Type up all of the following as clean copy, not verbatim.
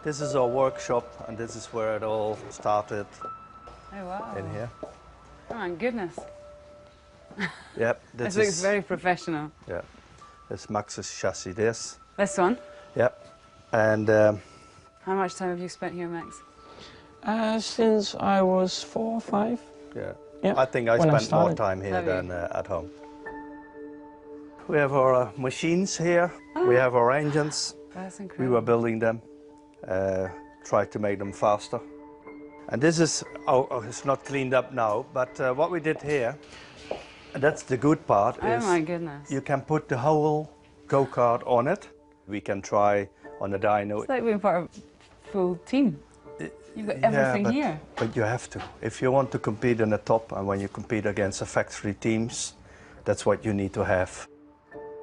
This is our workshop, and this is where it all started. Oh, wow. In here. Oh, my goodness. Yep. This looks very professional. Yeah. It's Max's chassis, this. This one? Yep. And... how much time have you spent here, Max? Since I was 4 or 5. Yeah. Yeah. I think I spent more time here than at home. We have our machines here. Oh. We have our engines. That's incredible. We were building them, tried to make them faster. And this is, it's not cleaned up now, but what we did here, that's the good part. Oh my goodness. You can put the whole go-kart on it. We can try on the dyno. It's like being part of a full team. You've got everything here. But you have to. If you want to compete in the top, and when you compete against the factory teams, that's what you need to have.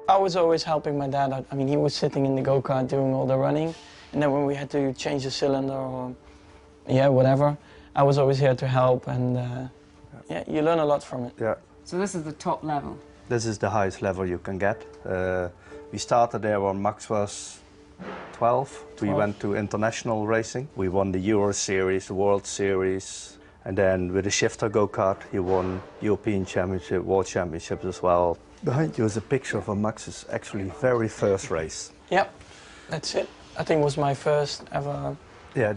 I was always helping my dad out. I mean, he was sitting in the go-kart doing all the running, and then when we had to change the cylinder or, yeah, whatever, I was always here to help, and yeah, you learn a lot from it. Yeah. So this is the top level? This is the highest level you can get. We started there when Max was 12. We went to international racing. We won the Euro Series, the World Series, and then with the shifter go-kart, he won European Championship, World Championships as well. Behind you is a picture of Max's actually very first race. Yep, that's it. I think it was my first ever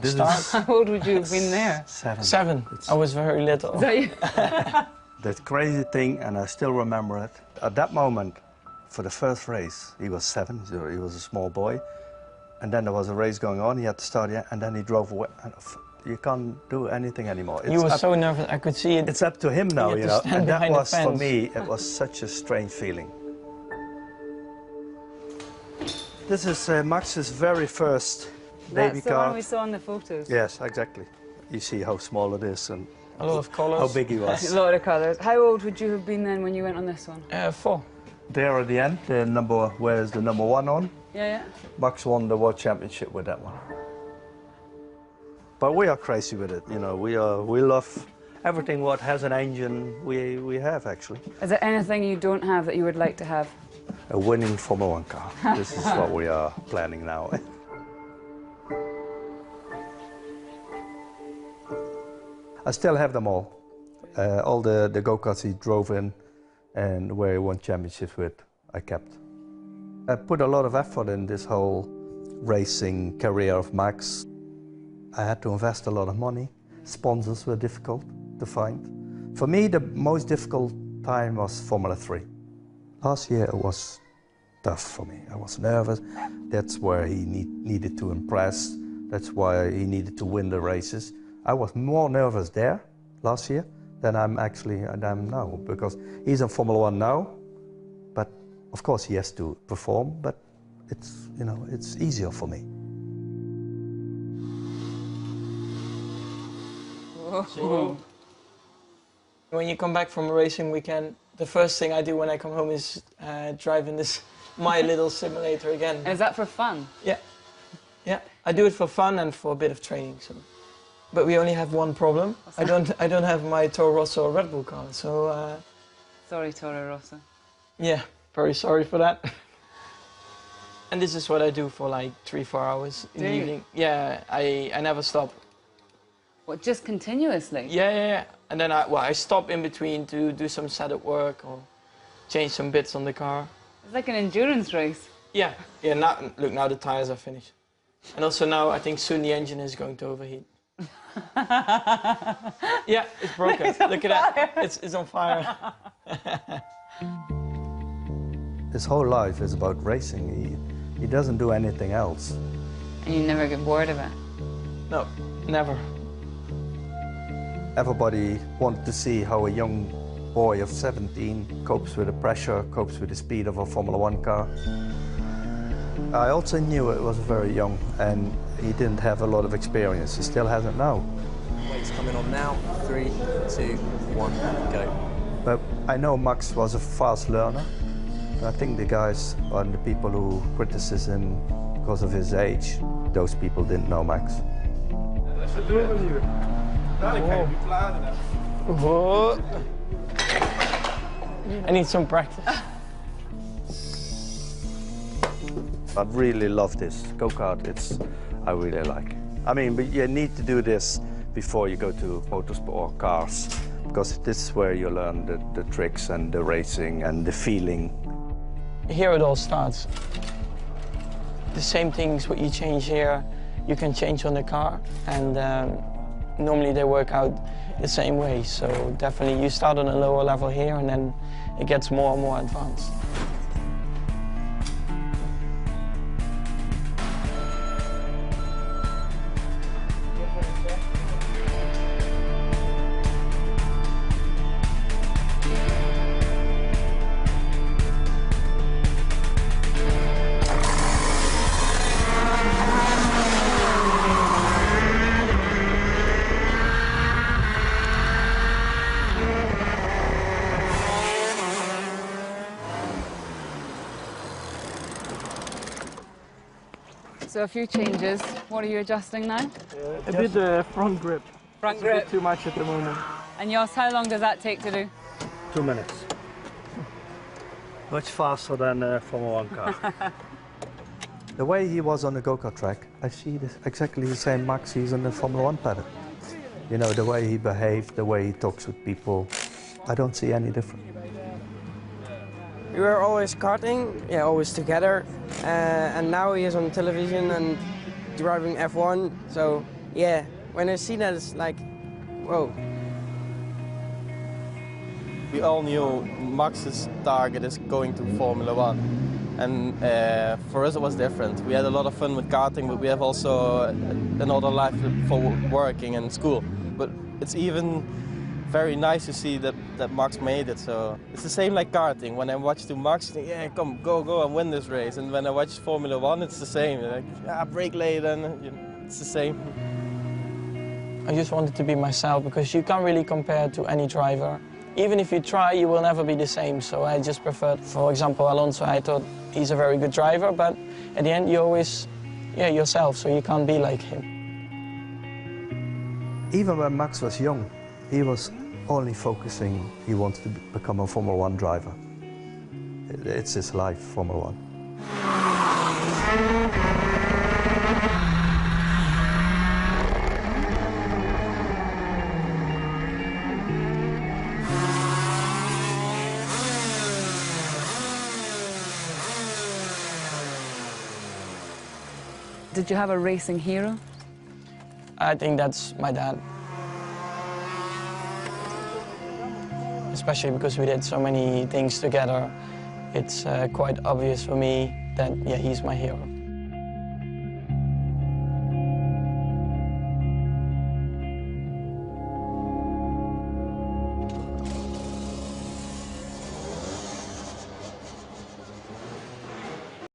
start. How old would you have been there? 7. 7. I was very little. Is that you? The crazy thing, and I still remember it, at that moment, for the first race, he was 7, so he was a small boy. And then there was a race going on, he had to start, and then he drove away. You can't do anything anymore. He was so nervous, I could see it. It's up to him now, you know. And that was, for me, it was such a strange feeling. This is Max's very first baby car. That's the one we saw in the photos. Yes, exactly. You see how small it is and a lot of colours. How big he was. A lot of colours. How old would you have been then when you went on this one? 4. There at the end, where's the number 1 on? Yeah. Max won the World Championship with that one. But we are crazy with it, you know. We love everything what has an engine. We have actually. Is there anything you don't have that you would like to have? A winning Formula 1 car. This is what we are planning now. I still have them all. All the go-karts he drove in and where he won championships with, I kept. I put a lot of effort in this whole racing career of Max. I had to invest a lot of money. Sponsors were difficult to find. For me, the most difficult time was Formula 3. Last year it was tough for me. I was nervous. That's where he needed to impress. That's why he needed to win the races. I was more nervous there last year than I am now, because he's in Formula 1 now, but of course he has to perform, but it's, you know, it's easier for me. So, when you come back from a racing weekend, the first thing I do when I come home is drive in this my little simulator again. Is that for fun? Yeah. Yeah, I do it for fun and for a bit of training. So. But we only have one problem. I don't have my Toro Rosso or Red Bull car, so... Sorry, Toro Rosso. Yeah, very sorry for that. And this is what I do for like 3-4 hours in the evening. Yeah, I never stop. What, just continuously? Yeah. And then I stop in between to do some setup work or change some bits on the car. It's like an endurance race. Yeah. Now the tires are finished. And also now I think soon the engine is going to overheat. Yeah, it's broken. Look at that. It's on fire. His whole life is about racing. He doesn't do anything else. And you never get bored of it? No, never. Everybody wanted to see how a young boy of 17 copes with the pressure, copes with the speed of a Formula 1 car. I also knew it was very young and he didn't have a lot of experience. He still hasn't now. Weight's coming on now. 3, 2, 1, go. But I know Max was a fast learner. I think the guys and the people who criticize him because of his age, those people didn't know Max. Whoa. I need some practice. I really love this go-kart. I really like. I mean, but you need to do this before you go to motorsport or cars, because this is where you learn the tricks and the racing and the feeling. Here it all starts. The same things what you change here, you can change on the car, and normally they work out the same way. So definitely you start on a lower level here, and then it gets more and more advanced. So a few changes. What are you adjusting now? A bit front grip. Front It's grip. a bit too much at the moment. And yours, how long does that take to do? 2 minutes. Much faster than a Formula 1 car. The way he was on the go-kart track, I see this exactly the same Max he's on the Formula 1 paddock. You know, the way he behaved, the way he talks with people, I don't see any difference. We were always karting, yeah, always together, and now he is on television and driving F1. So yeah, when I see that, it's like, whoa. We all knew Max's target is going to Formula 1, and for us it was different. We had a lot of fun with karting, but we have also another life for working and school. But it's even very nice to see that Max made it. So it's the same like karting. When I watch to Max, I think, yeah, come, go and win this race. And when I watch Formula 1, it's the same. Like, yeah, brake late, and you know, it's the same. I just wanted to be myself, because you can't really compare to any driver. Even if you try, you will never be the same. So I just preferred, for example, Alonso. I thought he's a very good driver, but at the end, you're always yourself, so you can't be like him. Even when Max was young, he was only focusing, he wanted to become a Formula 1 driver. It's his life, Formula 1. Did you have a racing hero? I think that's my dad. Especially because we did so many things together, it's quite obvious for me that, yeah, he's my hero.